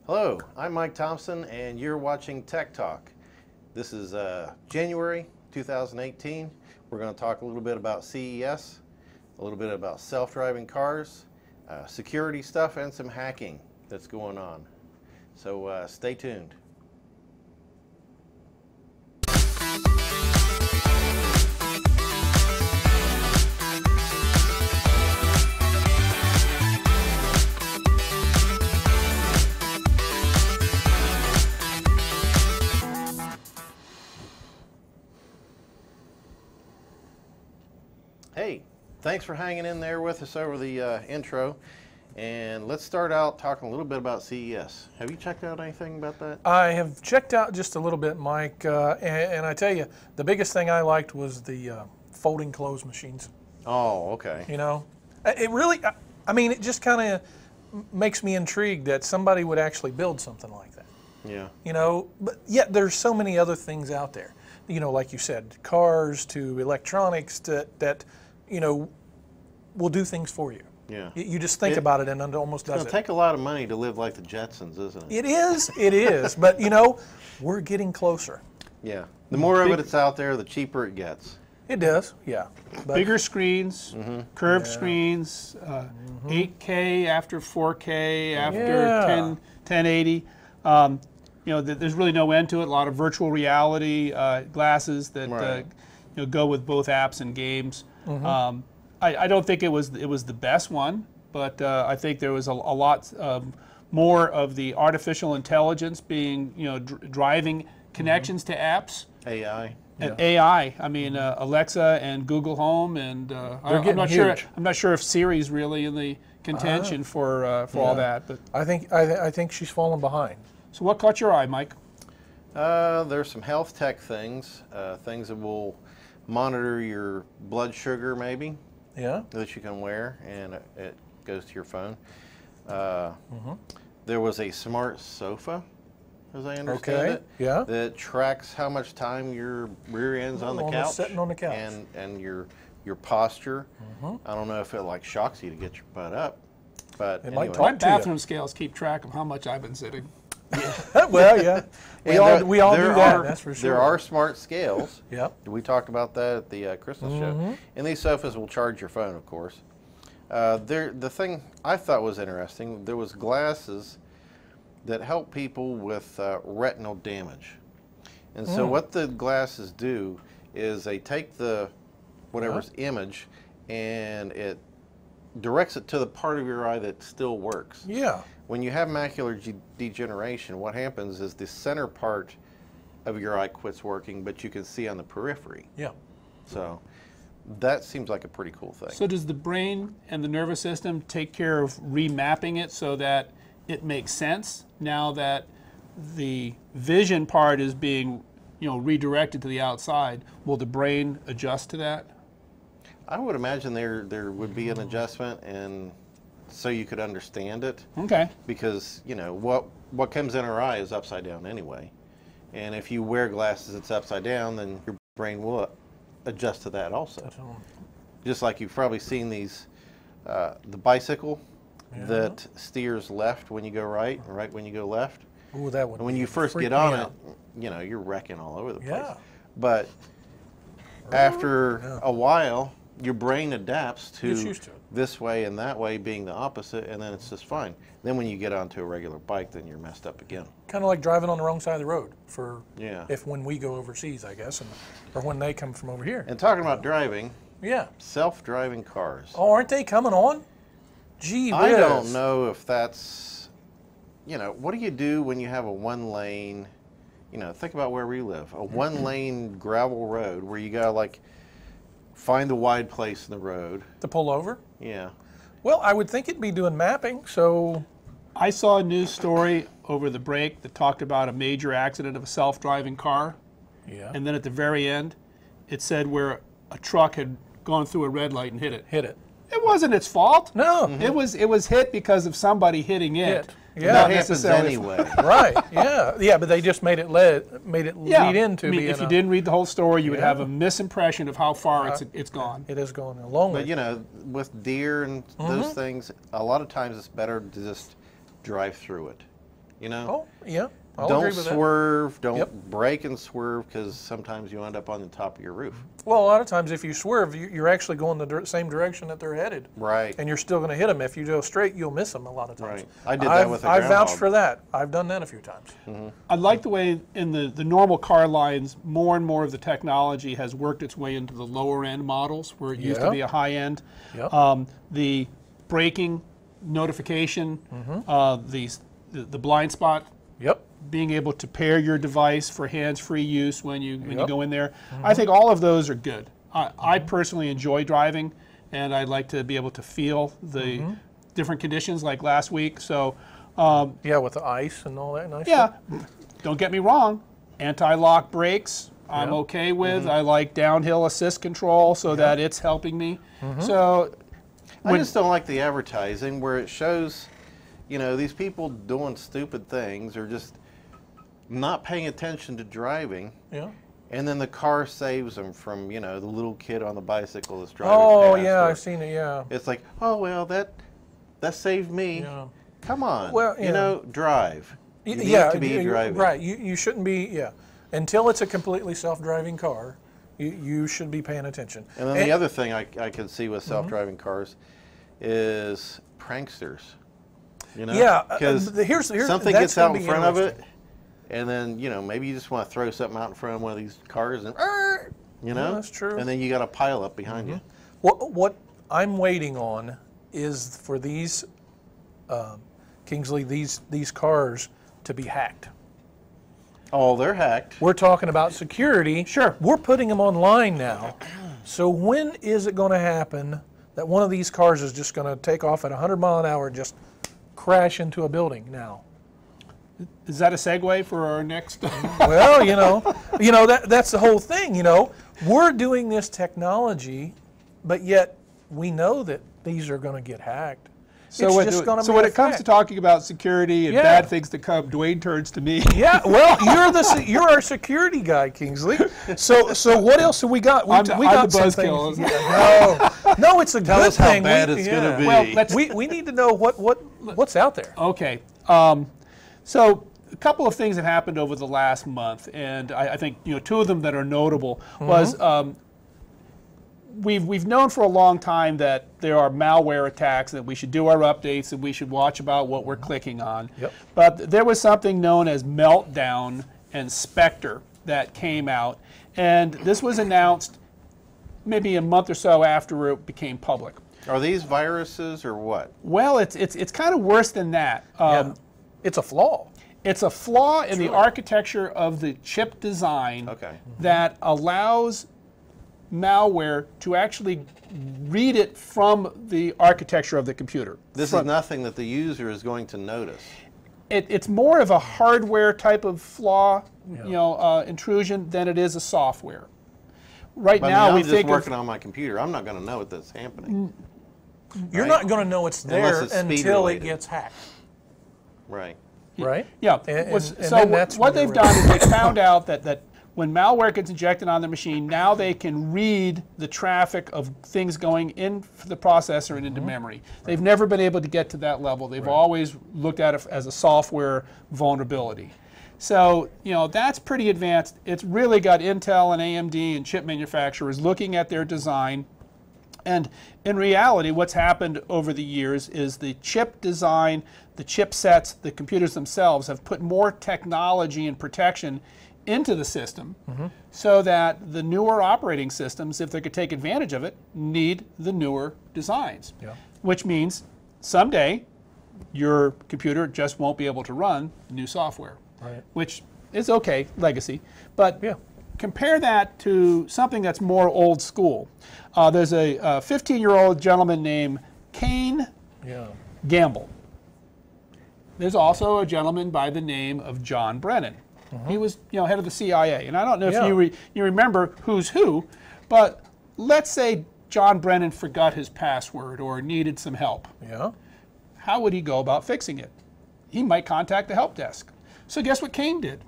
Hello, I'm Mike Thompson, and you're watching Tech Talk. This is January 2018. We're going to talk a little bit about CES, a little bit about self-driving cars, security stuff, and some hacking that's going on. So stay tuned. Hey, thanks for hanging in there with us over the intro. And let's start out talking a little bit about CES. Have you checked out anything about that? I have checked out just a little bit, Mike, and I tell you, the biggest thing I liked was the folding clothes machines. Oh, okay. You know, it really, I mean, it just kind of makes me intrigued that somebody would actually build something like that. Yeah. You know, but yet there's so many other things out there. You know, like you said, cars to electronics that you know, will do things for you. Yeah. You just think about it and it almost does it. It's going to take a lot of money to live like the Jetsons, isn't it? It is, but you know, we're getting closer. Yeah. The more of it that's out there, the cheaper it gets. It does, yeah. But bigger screens, curved screens, 8K after 4K after 1080. You know, there's really no end to it. A lot of virtual reality glasses that you know, go with both apps and games. I don't think it was the best one, but I think there was a lot more of the artificial intelligence being, you know, driving connections to apps. AI. And AI. I mean, Alexa and Google Home, and I'm not huge. sure if Siri's really in the contention for all that. But I think she's fallen behind. So what caught your eye, Mike? There's some health tech things, things that will monitor your blood sugar, maybe. Yeah. That you can wear, and it goes to your phone. There was a smart sofa, as I understand it, that tracks how much time your rear end's on the couch, sitting on the couch, and your posture. I don't know if it like shocks you to get your butt up, but anyway. My bathroom scales keep track of how much I've been sitting. Well, yeah, we all do that. That's for sure. There are smart scales. Yep. We talked about that at the Christmas show. And these sofas will charge your phone, of course. The thing I thought was interesting, there was glasses that help people with retinal damage. And so what the glasses do is they take the whatever's image and it directs it to the part of your eye that still works. Yeah. When you have macular degeneration, what happens is the center part of your eye quits working, but you can see on the periphery. Yeah. So that seems like a pretty cool thing. So does the brain and the nervous system take care of remapping it so that it makes sense now that the vision part is being, you know, redirected to the outside? Will the brain adjust to that? I would imagine there would be an adjustment, and so you could understand it. Okay. Because, you know, what comes in our eye is upside down anyway. And if you wear glasses that's upside down, then your brain will adjust to that also. Just like you've probably seen these, the bicycle that steers left when you go right and right when you go left. Ooh, that one. And when you first get on it, you know, you're wrecking all over the place. Yeah. But after a while, your brain adapts to this way and that way being the opposite, and then it's just fine. Then when you get onto a regular bike, then you're messed up again. Kind of like driving on the wrong side of the road for when we go overseas, I guess, or when they come from over here. And talking about driving, self-driving cars. Oh, aren't they coming on? Gee whiz. I don't know if that's, you know, what do you do when you have a one-lane, you know, think about where we live, a one-lane gravel road where you gotta like find the wide place in the road. To pull over? Yeah. Well, I would think it'd be doing mapping, so. I saw a news story over the break that talked about a major accident of a self-driving car. Yeah. And then at the very end, it said where a truck had gone through a red light and hit it. It wasn't its fault. No. It was hit because of somebody hitting it. Yeah, that happens anyway. Right. Yeah, but they just made it lead into. I mean, if you didn't read the whole story, you would have a misimpression of how far it's gone. It is going a long way. But you know, with deer and those things, a lot of times it's better to just drive through it You know, Oh, yeah. I'll don't agree with that. swerve, don't Yep. brake and swerve, because sometimes you end up on the top of your roof. Well, a lot of times if you swerve, you're actually going the same direction that they're headed. Right. And you're still going to hit them. If you go straight, you'll miss them a lot of times. Right. I did that with a I've vouched groundhog. for that. I've done that a few times. I like the way in the normal car lines, more and more of the technology has worked its way into the lower end models where it used to Yeah. be a high end. Yep. The braking notification, the blind spot, Yep. being able to pair your device for hands-free use when you Yep. go in there. I think all of those are good. I personally enjoy driving, and I like to be able to feel the different conditions like last week. So Yeah, with the ice and all that nice yeah, stuff. don't get me wrong, anti-lock brakes I'm Yeah. okay with. I like downhill assist control so that it's helping me. So I just don't like the advertising where it shows, you know, these people doing stupid things or just not paying attention to driving, Yeah. and then the car saves them from, you know, the little kid on the bicycle that's driving Oh, past, yeah, or I've seen it, yeah. It's like, oh, well, that saved me. Yeah. Come on. Well, you yeah. know, drive. You need Yeah, to be you- driving. right. You shouldn't be, yeah. Until it's a completely self-driving car, you should be paying attention. And then the other thing I can see with self-driving cars is pranksters. You know? Yeah, Because here's something that's gets out gonna in be front of it, interesting. and then, you know, maybe you just want to throw something out in front of one of these cars and, you know? that's true. And then you got a pile up behind you. What I'm waiting on is for these, Kingsley, these cars to be hacked. Oh, they're hacked. We're talking about security. Sure. We're putting them online now. So when is it going to happen that one of these cars is just going to take off at 100 mile an hour and just crash into a building now? is that a segue for our next? Well, that's the whole thing. We're doing this technology, but yet we know that these are going to get hacked. So, It's just gonna so be when a it comes to fact. talking about security and Yeah. bad things to come, Dwayne turns to me. Yeah, well, you're our security guy, Kingsley. So what else have we got? I'm We the got some buzzkill, things. isn't No, it's a Tell good us how thing. bad it's gonna be. Well, let's- We need to know what's out there. Okay. So a couple of things have happened over the last month, and I think two of them that are notable was we've known for a long time that there are malware attacks, that we should do our updates, and we should watch about what we're clicking on. Yep. But there was something known as Meltdown and Spectre that came out, and this was announced maybe a month or so after it became public. Are these viruses or what? Well, it's kind of worse than that. Yeah. It's a flaw. It's a flaw in the architecture of the chip design Okay. that allows malware to actually read it from the architecture of the computer. This is nothing that the user is going to notice. It's more of a hardware type of flaw, intrusion than it is a software. Right But now, I'm we just think working on my computer. I'm not going to know that that's happening. You're Right. not going to know it's there Unless it's speed until it related. gets hacked, Right. right? Yeah. And So then that's what when they've you're done is they found out that when malware gets injected on the machine, now they can read the traffic of things going in the processor and into memory. They've never been able to get to that level. They've always looked at it as a software vulnerability. So, that's pretty advanced. It's really got Intel and AMD and chip manufacturers looking at their design. And in reality, what's happened over the years is the chip design, the chipsets, the computers themselves have put more technology and protection into the system so that the newer operating systems, if they could take advantage of it, need the newer designs. Yeah. Which means someday your computer just won't be able to run new software. Right. Which is okay, legacy. But Yeah. compare that to something that's more old school. There's a 15-year-old gentleman named Kane Yeah. Gamble. There's also a gentleman by the name of John Brennan. He was, head of the CIA. And I don't know Yeah. if you remember who's who, but let's say John Brennan forgot his password or needed some help. Yeah. How would he go about fixing it? He might contact the help desk. So guess what Kane did?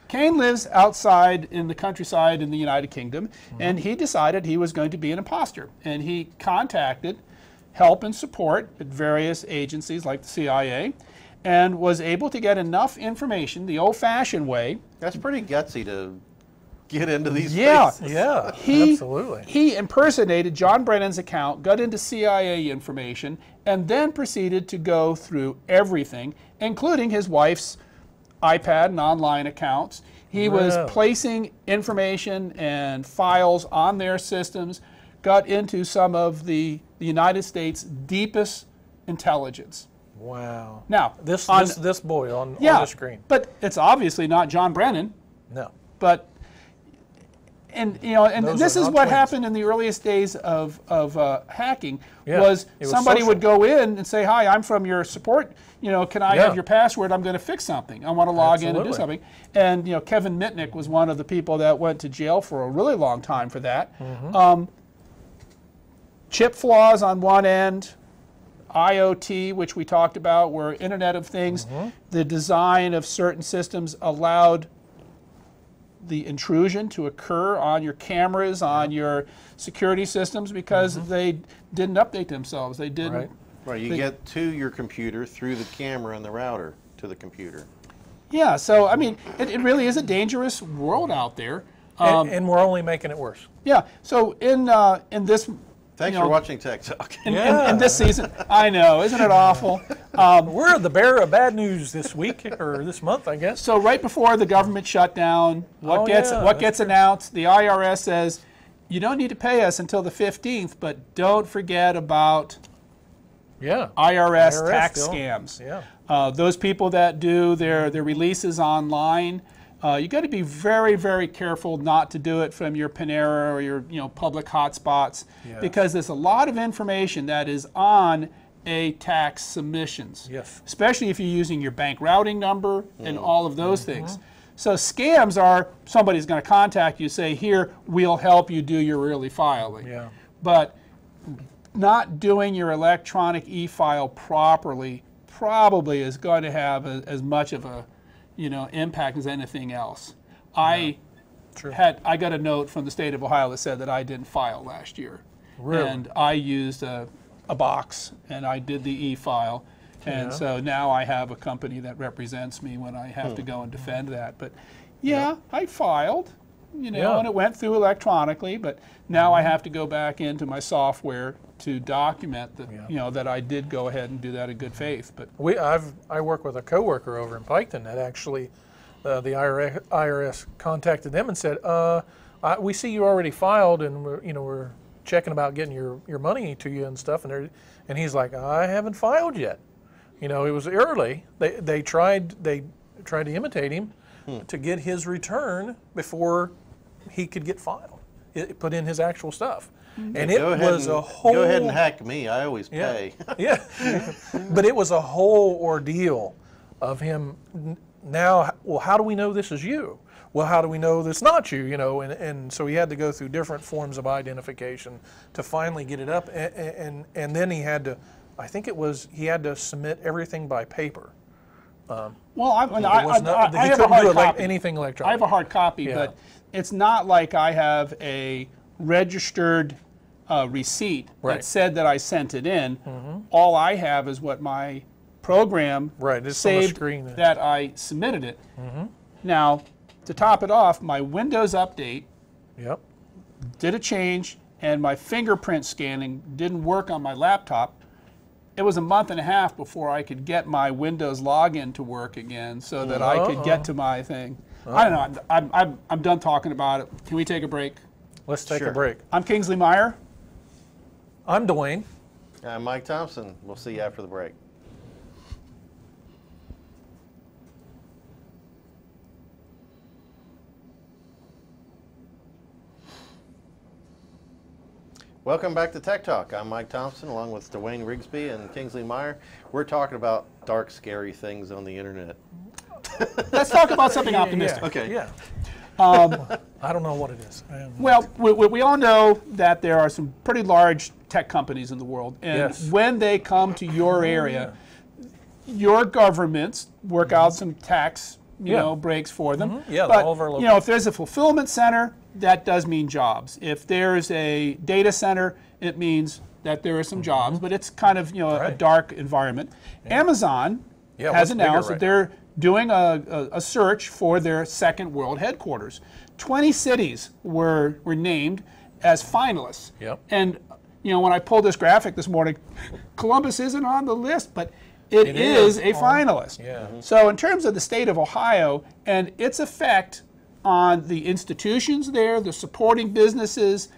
Kane lives outside in the countryside in the United Kingdom, and he decided he was going to be an imposter. And he contacted help and support at various agencies like the CIA, and was able to get enough information the old-fashioned way. That's pretty gutsy to get into these Yeah. places. Yeah, He, absolutely. He impersonated John Brennan's account, got into CIA information, and then proceeded to go through everything, including his wife's iPad and online accounts. He was Really? placing information and files on their systems, got into some of the United States' deepest intelligence. Wow. Now, This on- this boy on yeah, the screen. but it's obviously not John Brennan, No. but and Those this are is not what twins. happened in the earliest days of hacking. Yeah, Was it was somebody would social. go in and say, "Hi, I'm from your support. Can I Yeah. have your password? I'm going to fix something. I want to log in and do Absolutely. something." And Kevin Mitnick was one of the people that went to jail for a really long time for that. Mm-hmm. Chip flaws on one end, IoT, which we talked about, were Internet of Things. Mm-hmm. The design of certain systems allowed the intrusion to occur on your cameras, on your security systems, because they didn't update themselves. They didn't. Right. Right, you get to your computer through the camera and the router to the computer. Yeah, so I mean, it really is a dangerous world out there. And we're only making it worse. Yeah, so in this. Thanks you for know, watching Tech Talk. in this season, I know, isn't it awful? We're the bearer of bad news this week, or this month, I guess. So right before the government shutdown, what Oh, gets yeah, what that's gets announced? The IRS says you don't need to pay us until the 15th, but don't forget about Yeah. IRS tax still. scams. Yeah. Those people that do their releases online, you got to be very, very careful not to do it from your Panera or your public hotspots, Yes. because there's a lot of information that is on a tax submissions. Yes. Especially if you're using your bank routing number and all of those things. So scams are somebody's going to contact you, say, "Here, we'll help you do your early filing." Yeah. But not doing your electronic e-file properly probably is going to have as much of a impact as anything else. I got a note from the state of Ohio that said that I didn't file last year. Really? And I used a box and I did the e-file. And Yeah. so now I have a company that represents me when I have to go and defend that. But yeah, I filed, Yeah. and it went through electronically, but now I have to go back into my software to document that, Yeah. that I did go ahead and do that in good faith. But I work with a coworker over in Piketon that actually, the IRS contacted them and said, "We see you already filed, and we're checking about getting your money to you and stuff." And he's like, "I haven't filed yet." It was early. They tried to imitate him to get his return before he could get filed. Put in his actual stuff. And it was a whole. Go ahead and hack me. I always Yeah. pay. Yeah, but it was a whole ordeal of him. Now, well, how do we know this is you? Well, how do we know this not you? And so he had to go through different forms of identification to finally get it up. And then he had to, I think it was, he had to submit everything by paper. well, He I have a couldn't hard do copy. anything electronic. I have a hard copy, Yeah. but it's not like I have a registered receipt Right. that said that I sent it in. All I have is what my program Right, it's on the saved screen. that I submitted it. Now, to top it off, my Windows update Yep. did a change, and my fingerprint scanning didn't work on my laptop. It was a month and a half before I could get my Windows login to work again, so that I could get to my thing. I don't know. I'm done talking about it. Can we take a break? Let's take Sure. a break. I'm Kingsley Meyer. I'm Dwayne. I'm Mike Thompson. We'll see you after the break. Welcome back to Tech Talk. I'm Mike Thompson, along with Dwayne Rigsby and Kingsley Meyer. We're talking about dark, scary things on the internet. Let's talk about something optimistic. Yeah. Okay. Yeah. I don't know what it is. Well, we all know that there are some pretty large tech companies in the world, and Yes. when they come to your area, your governments work out some tax Yeah. breaks for them. Yeah, but all of our local- if there's a fulfillment center, that does mean jobs. If there's a data center, it means that there are some jobs, but it's kind of a Right. dark environment. Amazon Yeah, has what's bigger announced right that they're doing a search for their second world headquarters. 20 cities were named as finalists. Yep. And when I pulled this graphic this morning, Columbus isn't on the list, but it is a finalist. Yeah. So in terms of the state of Ohio and its effect on the institutions there, the supporting businesses,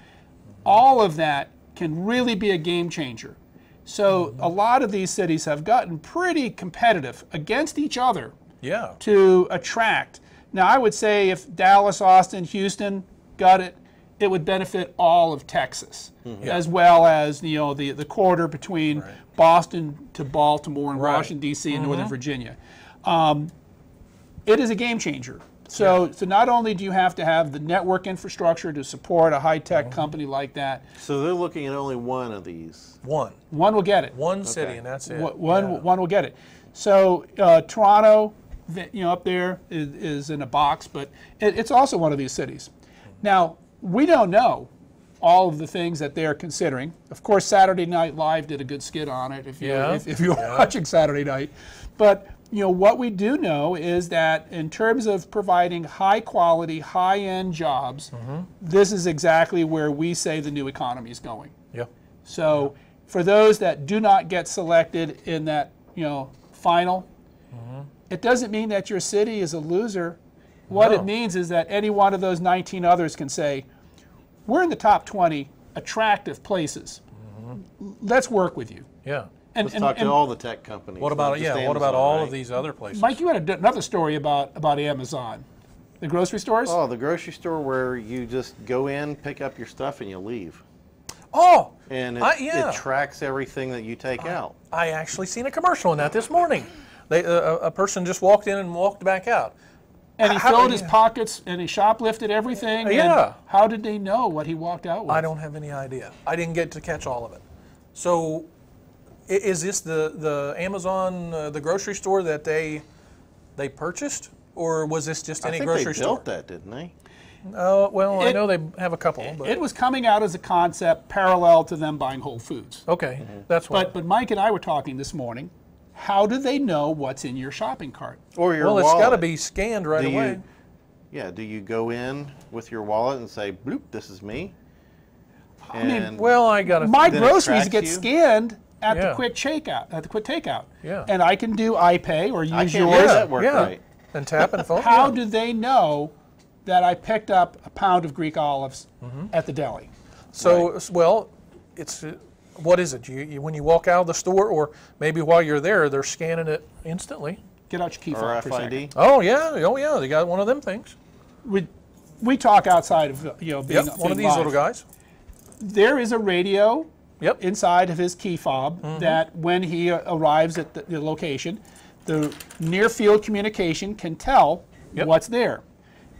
all of that can really be a game changer. So a lot of these cities have gotten pretty competitive against each other Yeah. to attract. Now I would say if Dallas, Austin, Houston got it, it would benefit all of Texas, as well as the corridor between Boston to Baltimore and Washington D.C. and Northern Virginia. It is a game changer. So not only do you have to have the network infrastructure to support a high-tech company like that, So they're looking at only one of these. One one will get it. city, and that's it. One will get it. So Toronto, up there is in a box, but it's also one of these cities. Now, we don't know all of the things that they're considering. Of course, Saturday Night Live did a good skit on it if you were watching Saturday night. But what we do know is that in terms of providing high quality, high-end jobs, this is exactly where we say the new economy is going. Yeah. So for those that do not get selected in that final, it doesn't mean that your city is a loser. What No. it means is that any one of those 19 others can say, we're in the top 20 attractive places. Let's work with you. Yeah. And, Let's talk to all the tech companies. What about not just what about Amazon, all right? of these other places? Mike, you had another story about Amazon. The grocery stores? Oh, the grocery store where you just go in, pick up your stuff, and you leave. Oh, And yeah. it tracks everything that you take out. I actually seen a commercial on that this morning. A person just walked in and walked back out. And he How- filled his pockets and he shoplifted everything. Yeah. And how did they know what he walked out with? I don't have any idea. I didn't get to catch all of it. So, is this the Amazon, the grocery store that they purchased, or was this just any I think grocery they store? built that, didn't they? Well, I It- know they have a couple, but It was coming out as a concept parallel to them buying Whole Foods. okay, that's what. But Mike and I were talking this morning. How do they know what's in your shopping cart? Or your Well, it's wallet. got to be scanned right Do away. you, yeah, do you go in with your wallet and say, bloop, this is me? mean, And Well, I got to. My Then it groceries tracks get you? scanned at Yeah. the quick takeout. Yeah. And I can do iPay or use I can't yours. make that work right. And tap and phone. How yeah. do they know that I picked up a pound of Greek olives at the deli? So, well, it's what is it? When you walk out of the store, or maybe while you're there, they're scanning it instantly. Get out your key fob for a second. RFID. Oh yeah, they got one of them things. We talk outside of being Yep, being one of these live. little guys. There is a radio Yep. inside of his key fob that when he arrives at the location, the near field communication can tell Yep. what's there.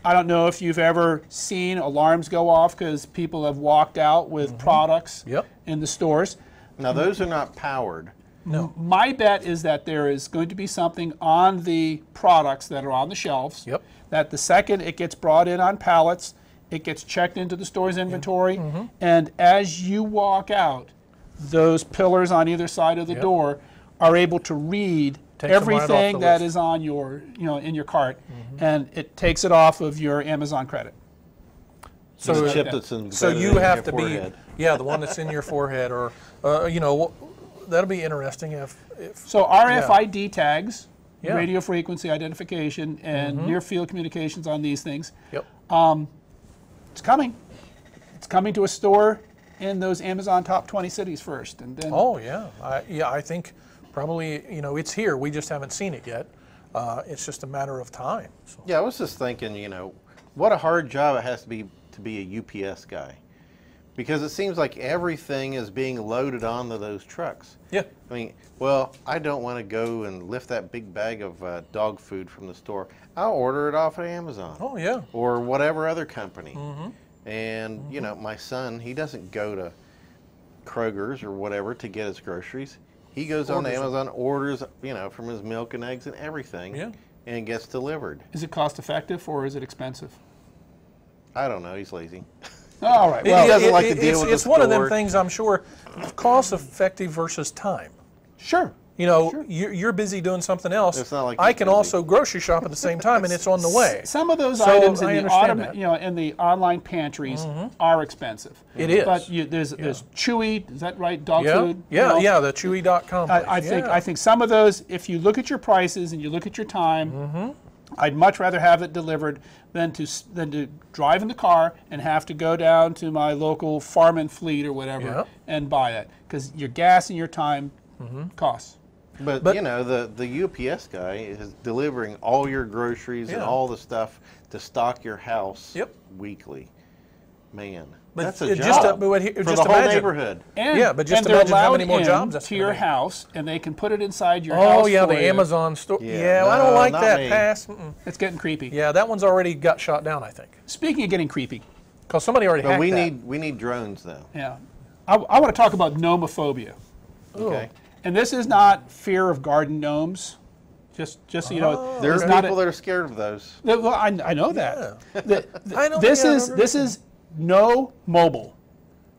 I don't know if you've ever seen alarms go off because people have walked out with products Yep. in the stores. Now, those are not powered. No. My bet is that there is going to be something on the products that are on the shelves. Yep. That the second it gets brought in on pallets, it gets checked into the store's inventory, and as you walk out, those pillars on either side of the Yep. door are able to read Takes them right off everything the that list. is on your, in your cart, and it takes it off of your Amazon credit. So, the chip that's embedded so you in have your to forehead. be, yeah, the one that's in your forehead, or that'll be interesting if So RFID tags, Yeah. radio frequency identification, and near field communications on these things. Yep. It's coming. It's coming to a store in those Amazon top 20 cities first, and then Oh yeah, I think probably it's here. We just haven't seen it yet. It's just a matter of time. So. Yeah, I was just thinking, what a hard job it has to be a UPS guy. Because it seems like everything is being loaded onto those trucks. Yeah. I mean, well, I don't want to go and lift that big bag of dog food from the store. I'll order it off of Amazon. Oh yeah. Or whatever other company. And, my son, he doesn't go to Kroger's or whatever to get his groceries. He goes on Orders it. Amazon, orders, from his milk and eggs and everything. Yeah. And it gets delivered. is it cost effective or is it expensive? I don't know. He's lazy. All right. He Well, doesn't like to deal with it's the one of them store. things, I'm sure, cost effective versus time. sure. You know, you're busy doing something else. It's not like I you're can busy. also grocery shop at the same time, and it's on the way. Some of those So, items I in the understand that. in the online pantries are expensive. It is. But there's Chewy, is that right? Dog Yeah, food. yeah, you know? yeah. The Chewy.com. I think some of those, if you look at your prices and you look at your time, I'd much rather have it delivered than to drive in the car and have to go down to my local Farm and Fleet or whatever Yep. and buy that, because your gas and your time costs. But you know, the UPS guy is delivering all your groceries and Yeah. all the stuff to stock your house Yep. weekly. Man, But that's a it job but here- for just the whole imagine. neighborhood. And, Yeah, but just and they're imagine how many allowed more jobs that's to gonna your be. house, and they can put it inside your house. Oh yeah, for the you. Amazon store. Yeah, Yeah, well, I don't no, like not that me. pass. It's getting creepy. Yeah, that one's already got shot down, I think, Speaking of getting creepy, because somebody already But hacked we that. need drones though. yeah, I want to talk about nomophobia. Okay. And this is not fear of garden gnomes. Just so you know, There it's are not people that are scared of those. well, I know that. I don't This think I've is ever- this is no mobile.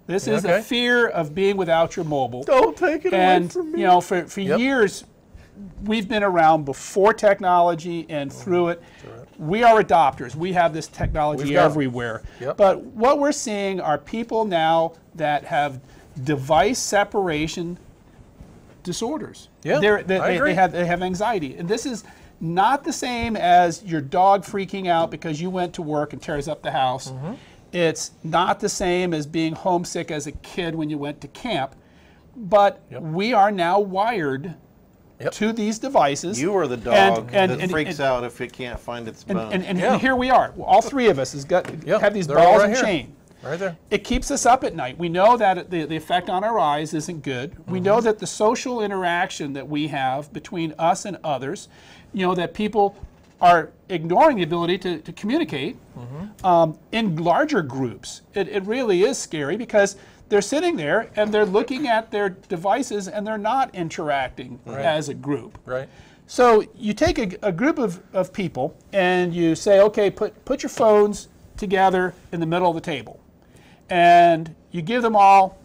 This is Okay. a fear of being without your mobile. Don't take it And you know, for Yep. years, we've been around before technology and through it. We are adopters. We have this technology We've got 'em. everywhere. Yep. But what we're seeing are people now that have device separation disorders. Yeah, I agree. They have anxiety, and this is not the same as your dog freaking out because you went to work and tears up the house. Mm-hmm. It's not the same as being homesick as a kid when you went to camp. But Yep. we are now wired Yep. to these devices. You are the dog and- that and- freaks out if it can't find its bone. And Yeah. here we are. All three of us Yep, have these they're all balls right and here. chain. Right there. It keeps us up at night. We know that the effect on our eyes isn't good. We know that the social interaction that we have between us and others, you know, that people are ignoring the ability to communicate in larger groups. It really is scary because they're sitting there and they're looking at their devices and they're not interacting as a group. Right. So you take a group of people and you say, okay, put your phones together in the middle of the table. And you give them all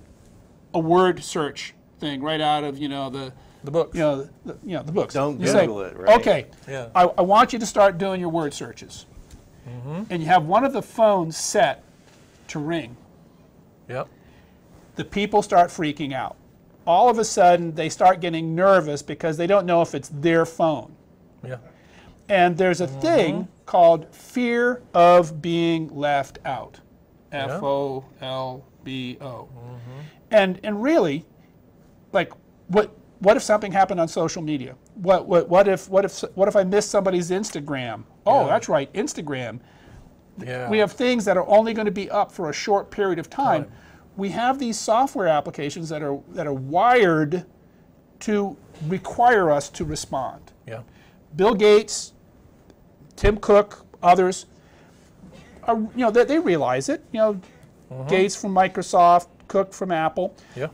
a word search thing right out of, the books. The books. Don't You say, Google it, right? Okay, Yeah. I want you to start doing your word searches. And you have one of the phones set to ring. Yep. The people start freaking out. All of a sudden, they start getting nervous because they don't know if it's their phone. Yeah. And there's a thing called fear of being left out. FOLBO. And really, like, what if something happened on social media? What if I missed somebody's Instagram? Oh, Yeah. that's right, Instagram. Yeah. We have things that are only going to be up for a short period of time. We have these software applications that are wired to require us to respond. Yeah. Bill Gates, Tim Cook, others are, they realize it. Gates from Microsoft, Cook from Apple. Yeah.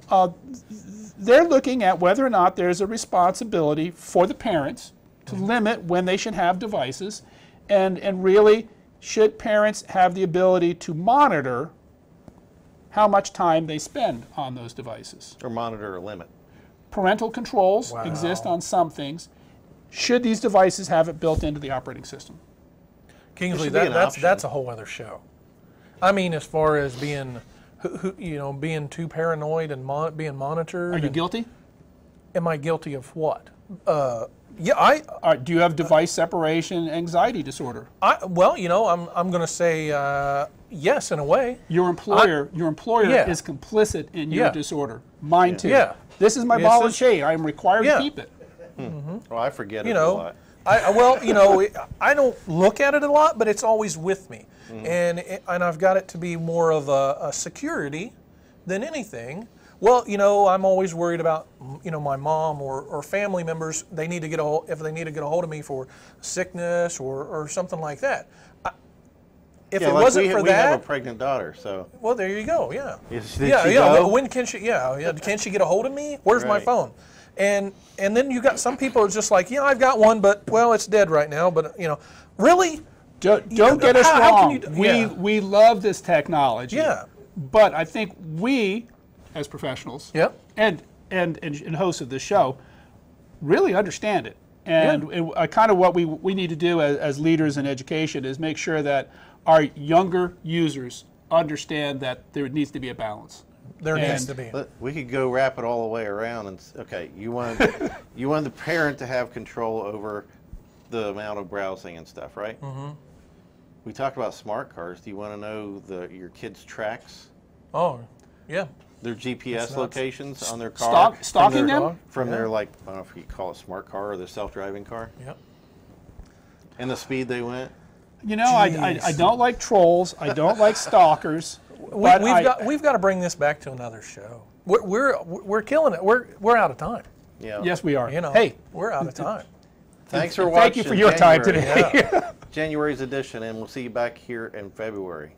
They're looking at whether or not there's a responsibility for the parents to limit when they should have devices, and really, should parents have the ability to monitor how much time they spend on those devices? Or monitor a limit. Parental controls exist on some things. Should these devices have it built into the operating system? Kingsley, should be an that's option. a whole other show. I mean, as far as being, being too paranoid and being monitored. Are you guilty? Am I guilty of what? Yeah, Do you have device separation anxiety disorder? I'm going to say yes in a way. Your employer Yeah. is complicit in your Yeah. disorder. Mine too. Yeah. This is my Yes, ball and it's- chain. I am required Yeah. to keep it. Oh, I forget it You a know, lot. I don't look at it a lot, but it's always with me, and I've got it to be more of a security than anything. Well, I'm always worried about my mom or family members. They need to get if they need to get a hold of me for sickness or something like that. If Yeah, it like wasn't for we have a that, pregnant daughter, so well, there you go. Yeah. Did yeah. she Yeah. go? When can she? Yeah. Can she get a hold of me? Where's my Right. phone? And then you got some people who are just like, I've got one, but well, it's dead right now. But really, Don't know, get us how can wrong. you do- yeah. We love this technology. Yeah. But I think we, as professionals, Yep. and hosts of the show, really understand it. And kind of what we need to do as leaders in education is make sure that our younger users understand that there needs to be a balance. There needs to be. We could go wrap it all the way around and okay, you want the parent to have control over the amount of browsing and stuff, right? Mm-hmm. We talked about smart cars. Do you want to know your kids' tracks? Oh, yeah. Their GPS locations on their car? Stalking them? From their, like, I don't know if you call it smart car or their self-driving car. Yep. And the speed they went. You know, I don't like trolls. I don't like stalkers. We've got to bring this back to another show. We're killing it. We're out of time. Yeah. Yes, we are. You know, hey, we're out of time. Thanks for watching. Thank you for your time today. January's edition, and we'll see you back here in February.